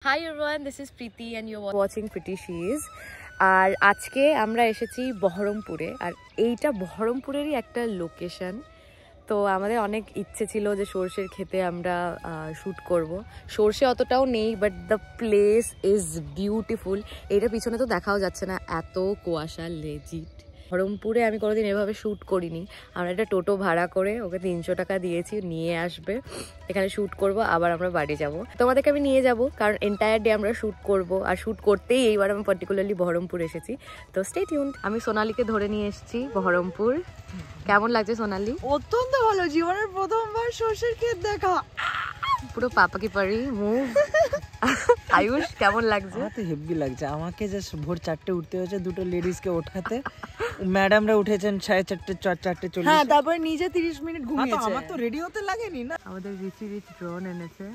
Hi everyone, this is Preeti and you're watching Pretty She's. আর আজকে আমরা এসেছি বহরমপুরে, আর এইটা বহরমপুরেরই একটা লোকেশন। তো আমাদের অনেক ইচ্ছে ছিল যে সর্ষের ক্ষেতে আমরা শ্যুট করব। সর্ষে অতটাও নেই, but the place is beautiful. এইটা পিছনে তো দেখাও যাচ্ছে না, এত কুয়াশা, লেজিট। বহরমপুরে আমি কোনোদিন এভাবে শ্যুট করিনি। আমরা একটা টোটো ভাড়া করে ওকে 300 টাকা দিয়েছি, নিয়ে আসবে, এখানে শ্যুট করব, আবার আমরা বাড়ি যাব। তোমাদেরকে আমি নিয়ে যাব, কারণ এন্টায়ার ডে আমরা শ্যুট করব, আর শ্যুট করতেই এইবার আমি পার্টিকুলারলি বহরমপুর এসেছি। তো স্টে টিউনড। আমি সোনালীকে ধরে নিয়ে এসেছি বহরমপুর। কেমন লাগছে সোনালী? অত্যন্ত ভালো, জীবনের প্রথমবার সর্ষের ক্ষেত দেখা, পুরো পাপা কি পারি মুভ। আয়ুষ কেমন লাগছে? আমার তো হেভি লাগছে। আমাকে জাস্ট ভোর 4টে উঠতে হয়েছে দুটো লেডিসকে ওঠাতে। ম্যাডামরা উঠেছেন 4:30 4:40। হ্যাঁ, তারপরে নিজে 30 মিনিট ঘুমিয়েছে। আমার তো রেডি হতে লাগেনি না। আমাদের রিচি ড্রোন এনেছে,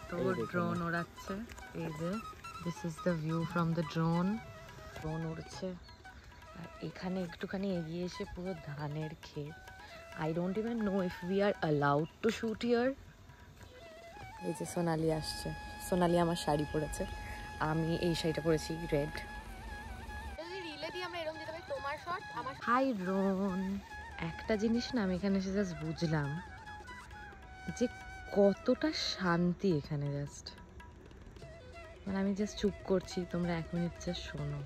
তো ড্রোন ওড়াচ্ছে। এই যে this is the view from the drone উড়ছে। আর এখানে একটুখানি এগিয়ে এসে পুরো ধানের ক্ষেত। I don't even know if we are allowed to shoot here. এই যে সোনালী আসছে। সোনালী আমার শাড়ি পরেছে, আমি এই শাড়িটা পরেছি রেড। হাই রোন, একটা জিনিস না আমি এখানে এসে জাস্ট বুঝলাম যে কতটা শান্তি এখানে। জাস্ট মানে আমি জাস্ট চুপ করছি, তোমরা 1 মিনিট জাস্ট শোনো।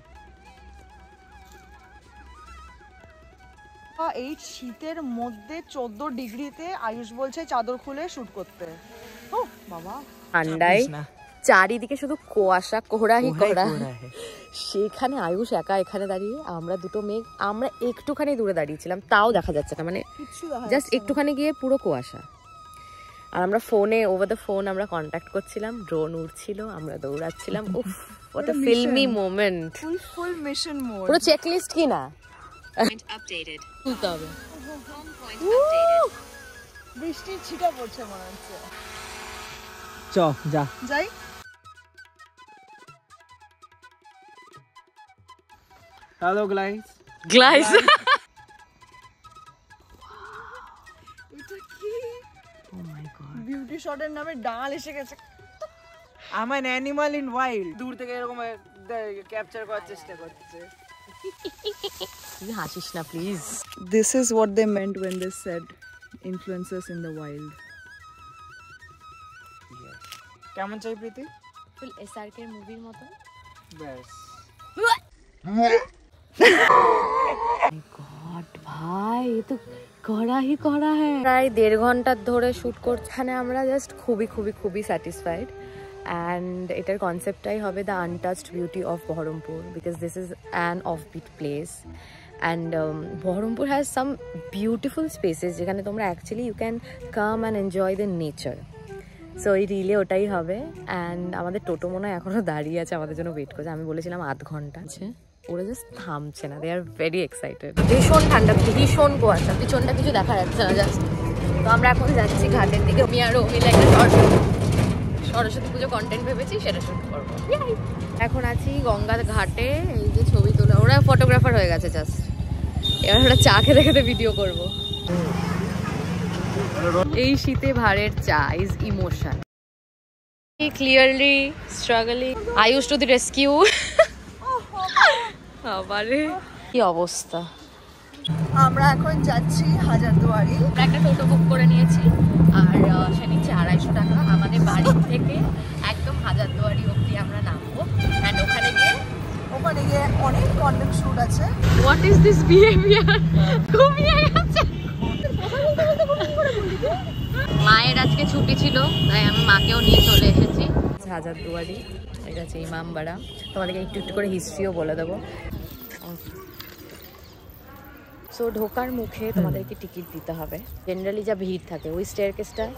এই শীতের মধ্যে 14 ডিগ্রিতে আয়ুষ বলছে চাদর খুলে শুট করতে। ও বাবা, ঠান্ডায় চারিদিকে শুধু কুয়াশা, কোহরাহি কোহরা। সেখানে আয়ুষ একা এখানে দাঁড়িয়ে, আমরা দুটো মেঘ, আমরা একটুখানি দূরে দাঁড়িয়েছিলাম, তাও দেখা যাচ্ছে না, মানে জাস্ট একটুখানি গিয়ে পুরো কুয়াশা। আর আমরা ফোনে, ওভার দ্য ফোন আমরা কন্ট্যাক্ট করছিলাম, ড্রোন উড়ছিল, আমরা দৌড়াচ্ছিলাম। উফ, what a filmy moment. Full mission mode, পুরো চেকলিস্ট কি না আপডেটেড খুলতে হবে। বৃষ্টির ছিটা পড়ছে মনে হচ্ছে। চ যা যাই। হ্যালো গাইস, গ্লাইস। এটা কি? ও মাই গড, বিউটি শটের নামে ডাল এসে গেছে। I am an animal in wild. দূর থেকে এরকম ক্যাপচার করার চেষ্টা করছে। তুই হাসিস না please. This is what they meant when they said influencers in the wild. কেমন চাই প্রীতি? ফুল এসআরকে মুভির মতো। ব্যাস। গড ভাই, এ তো করা হ্যায়। প্রায় 1.5 ঘন্টা ধরে শ্যুট করছি এখানে আমরা। জাস্ট খুবই স্যাটিসফাইড। অ্যান্ড এটার কনসেপ্টটাই হবে the untouched beauty of Berhampore, because this is an offbeat place. And Berhampore has some beautiful spaces যেখানে তোমরা actually you can come and enjoy the nature. So এই রিলে ওটাই হবে। অ্যান্ড আমাদের টোটো মনে হয় এখনও দাঁড়িয়ে আছে, আমাদের জন্য ওয়েট করছে। আমি বলেছিলাম 1/2 ঘন্টা আছে, ওরা জাস্ট থামছে না। দে আর ভেরি এক্সাইটেড। ভীষণ ঠান্ডা, ভীষণ কুয়াশা, পিছনটা কিছু দেখা যাচ্ছে না জাস্ট। তো আমরা এখন যাচ্ছি ঘাটের দিকে। আমি আর মিলে একটা সরস্বতী পুজো কন্টেন্ট ভেবেছি, সেটা শুট করবো। এখন আছি গঙ্গার ঘাটে, এই যে ছবি তোলা। ওরা ফটোগ্রাফার হয়ে গেছে জাস্ট। এবার আমরা চা খেতে খেতে ভিডিও করবো। এই শীতে ভাড়ের চা is emotion. Clearly struggling. Ayush to the rescue. আবারে কি অবস্থা। আমরা এখন যাচ্ছি হাজারদুয়ারি। একটা টোটো বুক করে নিয়েছি, আর সে নিচ্ছে 250 টাকা। আমাদের বাড়ি থেকে একদম হাজারদুয়ারি অবধি আমরা নামবো। অ্যান্ড ওখানে গিয়ে অনেক কন্টেন্ট শুট আছে। What is this behaviour? ঘুমিয়ে গেছে। মায়ের আজকে ছুটি ছিল, তাই আমি মাকেও নিয়ে চলে এসেছি হাজারদুয়ারি। এটা হচ্ছে ইমামবাড়া। তোমাদেরকে একটু করে হিস্ট্রিও বলে দেবো। সো ঢোকার মুখে তোমাদেরকে টিকিট দিতে হবে। জেনারেলি যা ভিড় থাকে ওই স্টেয়ারকেসটায়,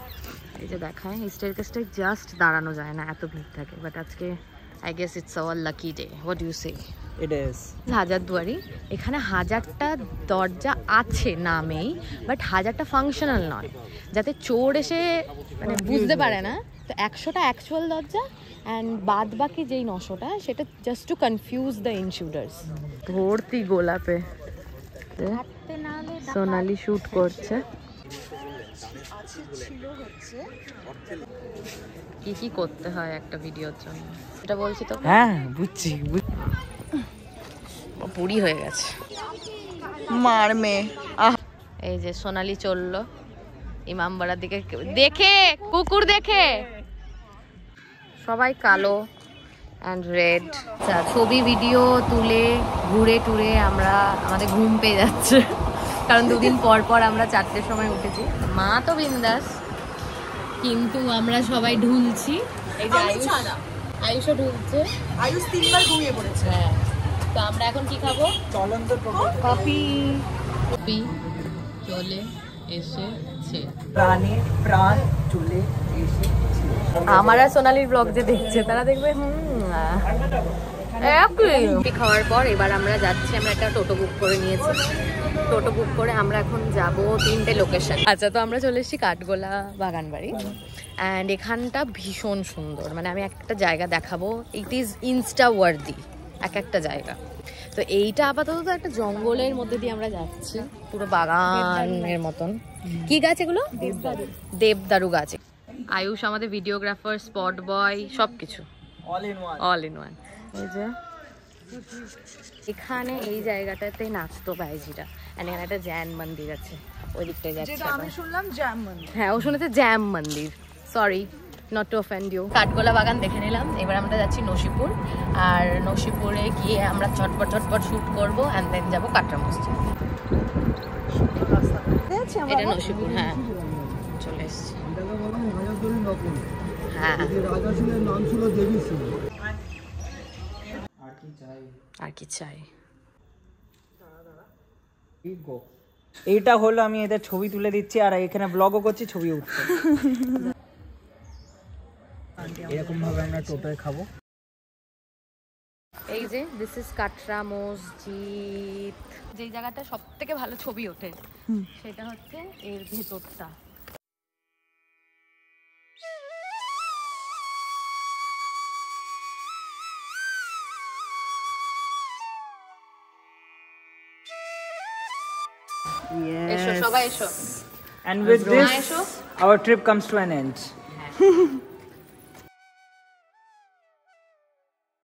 এই যে দেখায়, এই স্টেয়ারকেসটায় জাস্ট দাঁড়ানো যায় না, এত ভিড় থাকে। বাট আজকে I guess it's our lucky day. What you say? It is Hazarduari. এখানে 1000টা দরজা আছে নামেই, বাট 1000টা ফাংশনাল নয়, যাতে চোর এসে মানে বুঝতে পারে না। তো 100টা অ্যাকচুয়াল দরজা, অ্যান্ড বাদ বাকি যেই 900টা সেটা জাস্ট টু কনফিউজ দ্য ইনট্রুডার্স। ভর্তি গোলাপে সোনালি শুট করছে। কি কি করতে হয় একটা ভিডিওর জন্য, এটা বলছি তো। হ্যাঁ বুঝছি। পুরি হয়ে গেছে মার মেয়ে। এই যে সোনালি চললো ইমামবাড়ার দিকে, দেখে কুকুর দেখে। সবাই কালো অ্যান্ড রেড। ছবি ভিডিও তুলে ঘুরে টুরে আমরা আমাদের ঘুম পেয়ে যাচ্ছে, কারণ দুদিন পর পর আমরা 4টের সময় উঠেছি। মা তো বিন্দাস, কিন্তু আমরা সবাই ঢুলছি। এই যে আয়ুষও ঢুলছে। আয়ুষ 3বার ঘুমিয়ে পড়েছে। হ্যাঁ, তো আমরা এখন কি খাবো? চলন্ত কফি। কফি চলে এসেছে, প্রাণ চলে এসেছে। আমার আর সোনালির ব্লগ যে দেখছে তারা দেখবে খাওয়ার পর এবার আমরা যাচ্ছি, আমরা একটা টোটো বুক করে নিয়েছি। টোটো বুক করে আমরা এখন যাব 3টে লোকেশন। আচ্ছা, তো আমরা চলে এসেছি কাঠগোলা বাগানবাড়ি। অ্যান্ড এখানটা ভীষণ সুন্দর, মানে আমি একটা জায়গা দেখাবো, ইট ইজ ইনস্টা ওয়ার্দি একটা জায়গা। তো এইটা আপাতত একটা জঙ্গলের মধ্যে দিয়ে আমরা যাচ্ছি, পুরো বাগানের মতন। কি গাছ এগুলো? দেবদারু গাছ। আয়ুষ আমাদের ভিডিওগ্রাফার, স্পট বয়, সবকিছু অল ইন ওয়ান। এই যে এখানে এই জায়গাটাতে নাচতো বাইজিরা, আর এখানে একটা জ্যান মন্দির আছে, ওই দিকটায় যাচ্ছে। আমি শুনলাম জ্যাম মন্দির। হ্যাঁ, ও শুনেছে জ্যাম মন্দির, sorry not to offend you. Kathgola Bagan দেখে নিলাম, এবার আমরা যাচ্ছি নসিপুর। আর নসিপুরে গিয়ে আমরা ঝটপট শুট করবো, অ্যান্ড দেন যাবো কাটরা মসজিদ। এটা নসিপুর, হ্যাঁ চলে এসছি। হ্যাঁ, আর কি চাই। এইটা হলো, আমি এদের ছবি তুলে দিচ্ছি আর এখানে ব্লগও করছি, ছবি উঠছে। এরকম ভাবে আমরা টোটোয় খাবো। এই যে দিস ইজ কাটরা মসজিদ। যে জায়গাটা সব থেকে ভালো ছবি ওঠে সেটা হচ্ছে এর ভেতরটা। Yes. এসো সবাই এসো। And with this, our trip comes to an end.